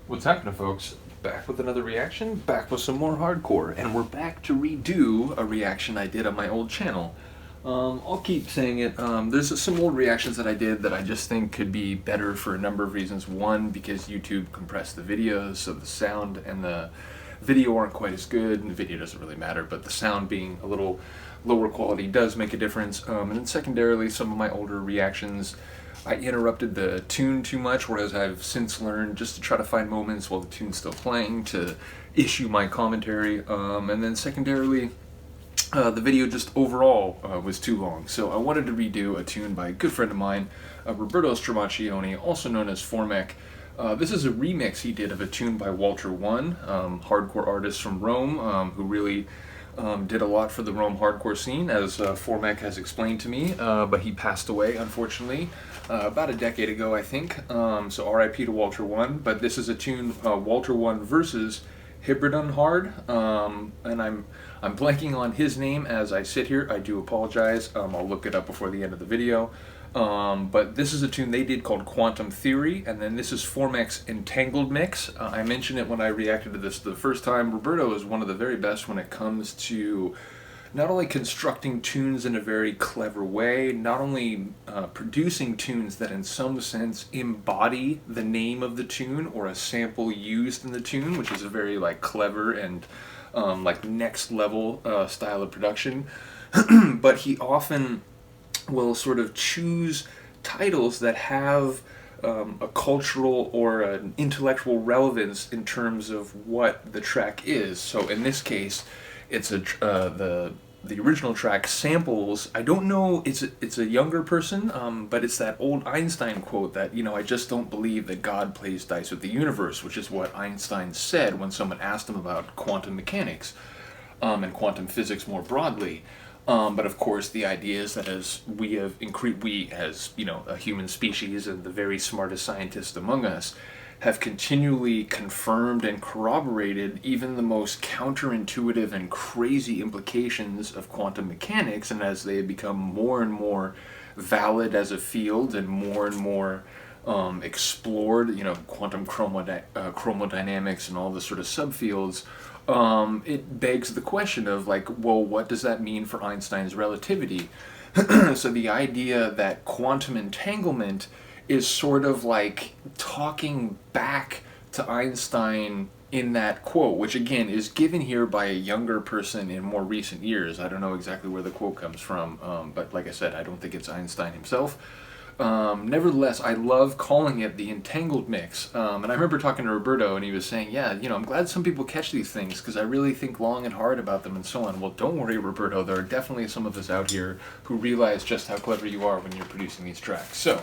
What's happening, folks? Back with another reaction, back with some more hardcore, and we're back to redo a reaction I did on my old channel. I'll keep saying it. There's some old reactions that I did that I just think could be better for a number of reasons. One, because YouTube compressed the videos, so the sound and the video aren't quite as good, and the video doesn't really matter, but the sound being a little lower quality does make a difference. And then secondarily, some of my older reactions, I interrupted the tune too much, whereas I've since learned just to try to find moments while the tune's still playing to issue my commentary. And then secondarily, the video just overall was too long. So I wanted to redo a tune by a good friend of mine, Roberto Stramaccioni, also known as Formek. This is a remix he did of a tune by Walter One, hardcore artist from Rome, who really did a lot for the Rome hardcore scene, as Formek has explained to me, but he passed away, unfortunately, about a decade ago, I think. So RIP to Walter One. But this is a tune, Walter One versus Hybridonhard, and I'm blanking on his name as I sit here. I do apologize. I'll look it up before the end of the video. But this is a tune they did called Quantum Theory, and then this is Formek's Entangled mix. I mentioned it when I reacted to this the first time. Roberto is one of the very best when it comes to not only constructing tunes in a very clever way, not only producing tunes that in some sense embody the name of the tune or a sample used in the tune, which is a very clever and next level style of production, but he often will sort of choose titles that have a cultural or an intellectual relevance in terms of what the track is. So in this case, it's the original track samples, I don't know, it's a younger person, but it's that old Einstein quote that, I just don't believe that God plays dice with the universe, which is what Einstein said when someone asked him about quantum mechanics and quantum physics more broadly. But of course, the idea is that as we as a human species and the very smartest scientists among us have continually confirmed and corroborated even the most counterintuitive and crazy implications of quantum mechanics, and as they have become more and more valid as a field and more explored, quantum chromodynamics and all the sort of subfields, it begs the question of well, what does that mean for Einstein's relativity? So the idea that quantum entanglement is sort of like talking back to Einstein in that quote, which again is given here by a younger person in more recent years. I don't know exactly where the quote comes from, but like I said, I don't think it's Einstein himself. Nevertheless, I love calling it the Entangled mix. And I remember talking to Roberto, and he was saying, yeah, I'm glad some people catch these things, because I really think long and hard about them and so on. Well, don't worry, Roberto, there are definitely some of us out here who realize just how clever you are when you're producing these tracks. So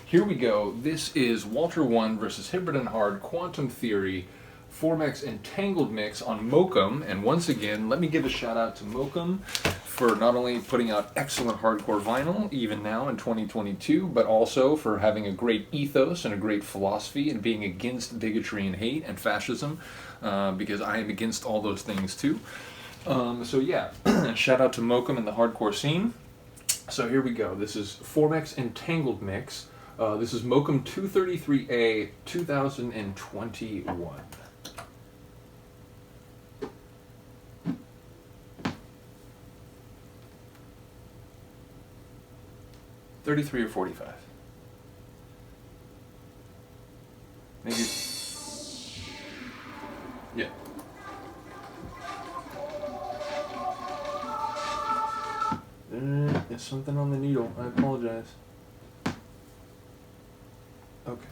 here we go. This is Walter One versus Hybridonhard Quantum Theory, Formek's Entangled mix on Mokum. And once again, let me give a shout out to Mokum for not only putting out excellent hardcore vinyl, even now in 2022, but also for having a great ethos and a great philosophy and being against bigotry and hate and fascism, because I am against all those things too. So yeah, shout out to Mokum and the hardcore scene. So here we go. This is Formek's Entangled mix. This is Mokum 233A 2021. $33 or $45. Maybe. Yeah. There's something on the needle. I apologize. Okay.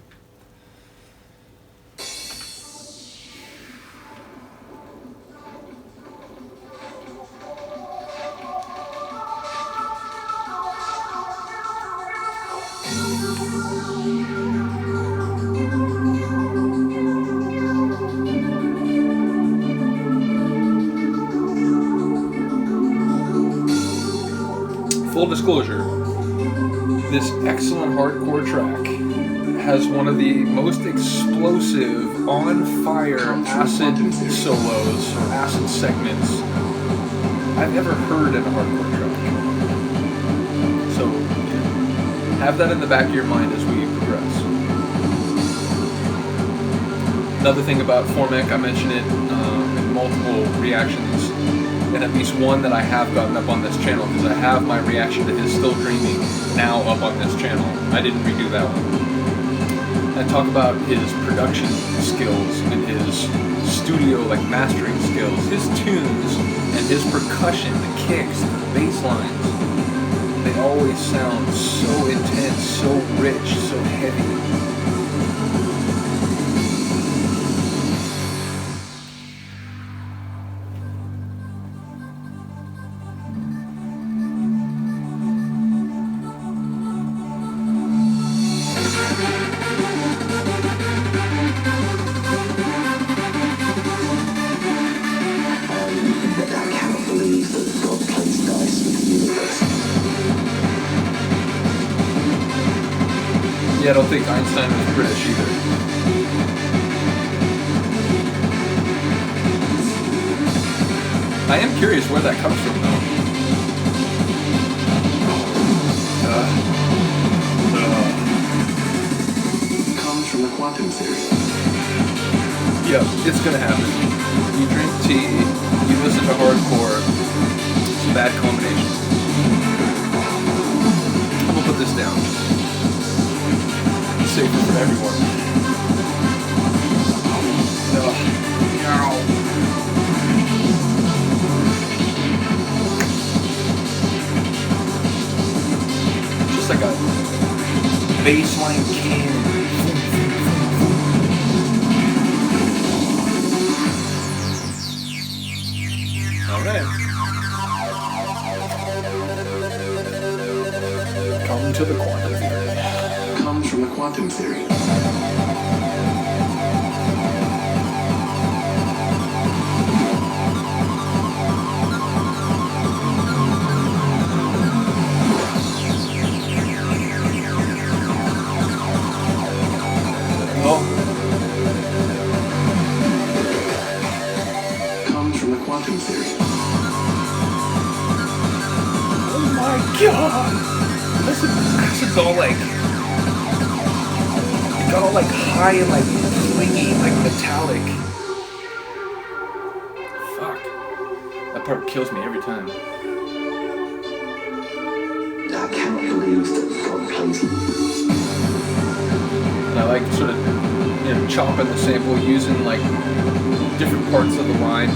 Full disclosure, this excellent hardcore track has one of the most explosive, on-fire acid solos, or acid segments I've ever heard in a hardcore track. So, have that in the back of your mind as we progress. Another thing about Formek, I mentioned it in multiple reactions, and at least one that I have gotten up on this channel, because I have my reaction to his Still Dreaming now up on this channel. I didn't redo that one. I talk about his production skills and his studio mastering skills, his tunes and his percussion, the kicks, the bass lines. They always sound so intense, so rich, so heavy. Yeah, I don't think Einstein was British either. I am curious where that comes from, though. Comes from the quantum theory. Yeah, it's gonna happen. You drink tea, you listen to hardcore, it's a bad combination. I'm gonna put this down. Safer for everyone. Just like a baseline cannon. Alright. Come to the quantum theory. Comes from the quantum theory. Comes from the quantum theory. Oh my god! This is all it got all high and clingy, metallic. Fuck. That part kills me every time. I cannot believe that God plays. And I like sort of, chopping the sample, using different parts of the line.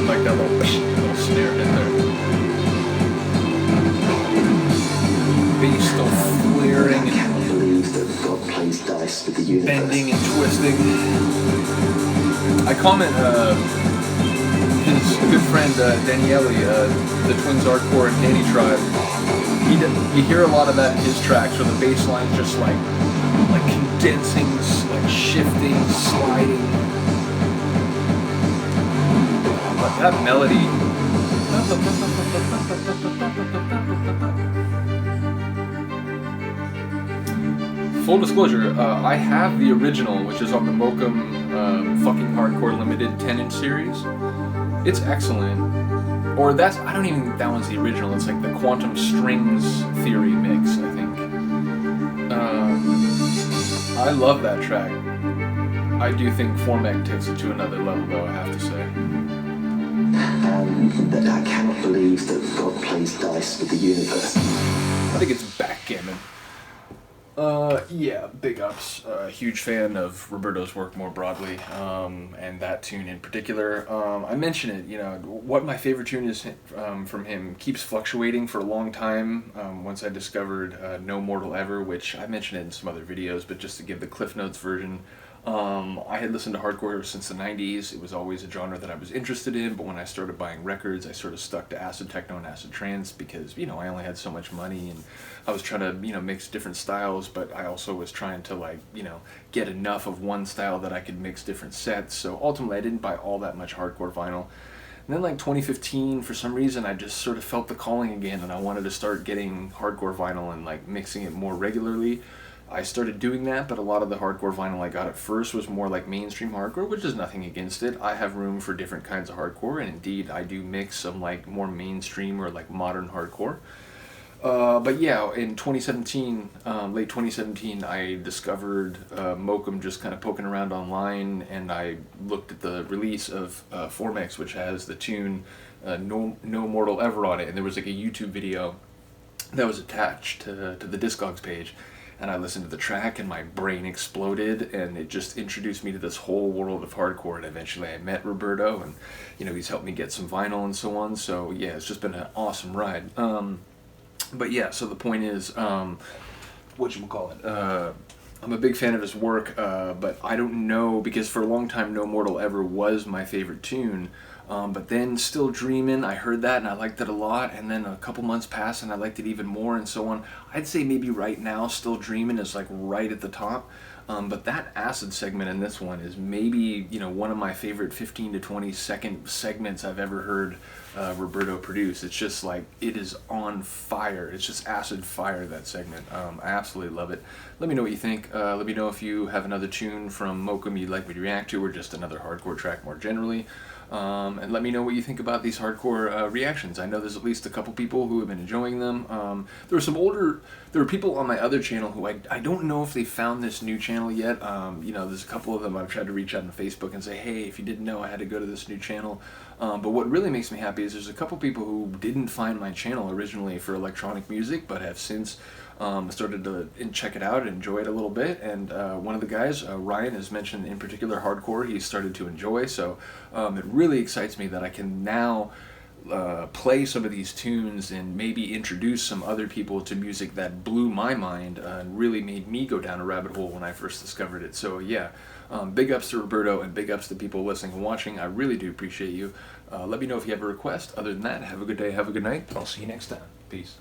Like that little snare in there. Bass still flaring and bending and twisting. I comment his good friend Daniele, the Twins Hardcore and Danny Tribe. You hear a lot of that in his tracks, where the bass line's just like condensing, shifting, sliding. But that melody. Full disclosure, I have the original, which is on the Mokum fucking Hardcore Limited 10-inch series. It's excellent. Or I don't even think that one's the original. It's the Quantum Strings Theory mix, I think. I love that track. I do think Formek takes it to another level, though, I have to say. That I cannot believe that God plays dice with the universe. I think it's backgammon. Yeah, big ups. Huge fan of Roberto's work more broadly, and that tune in particular. I mentioned it, what my favorite tune is from him keeps fluctuating for a long time. Once I discovered No Mortal Ever, which I mentioned it in some other videos, but just to give the Cliff Notes version, I had listened to hardcore since the 90s. It was always a genre that I was interested in, but when I started buying records, I sort of stuck to acid techno and acid trance because, I only had so much money, and I was trying to, mix different styles, but I also was trying to, get enough of one style that I could mix different sets. So ultimately, I didn't buy all that much hardcore vinyl. And then 2015, for some reason, I just sort of felt the calling again, and I wanted to start getting hardcore vinyl and mixing it more regularly. I started doing that, but a lot of the hardcore vinyl I got at first was more mainstream hardcore, which is nothing against it. I have room for different kinds of hardcore, and indeed I do mix some more mainstream or modern hardcore. But yeah, in 2017, late 2017, I discovered Mokum just kind of poking around online, and I looked at the release of Formek, which has the tune No Mortal Ever on it, and there was like a YouTube video that was attached to the Discogs page, and I listened to the track, and my brain exploded, and it just introduced me to this whole world of hardcore, and eventually I met Roberto, and he's helped me get some vinyl and so on. So yeah, it's just been an awesome ride. But yeah, so the point is, whatchamacallit, I'm a big fan of his work, but I don't know, because for a long time No Mortal Ever was my favorite tune, but then Still Dreamin', I heard that and I liked it a lot, and then a couple months passed and I liked it even more, and so on. I'd say maybe right now Still Dreamin' is like right at the top. But that acid segment in this one is maybe, one of my favorite 15 to 20 second segments I've ever heard Roberto produce. It's just like, it is on fire. It's just acid fire, that segment. I absolutely love it. Let me know what you think. Let me know if you have another tune from Mokum you'd like me to react to, or just another hardcore track more generally. And let me know what you think about these hardcore reactions. I know there's at least a couple people who have been enjoying them. There were people on my other channel who I don't know if they found this new channel yet. There's a couple of them I've tried to reach out on Facebook and say, hey, if you didn't know, I had to go to this new channel. But what really makes me happy is there's a couple people who didn't find my channel originally for electronic music, but have since started to check it out and enjoy it a little bit. And one of the guys, Ryan, has mentioned in particular hardcore he's started to enjoy. So it really excites me that I can now play some of these tunes and maybe introduce some other people to music that blew my mind and really made me go down a rabbit hole when I first discovered it. So yeah, big ups to Roberto, and big ups to people listening and watching. I really do appreciate you. Let me know if you have a request. Other than that, have a good day, have a good night. I'll see you next time. Peace.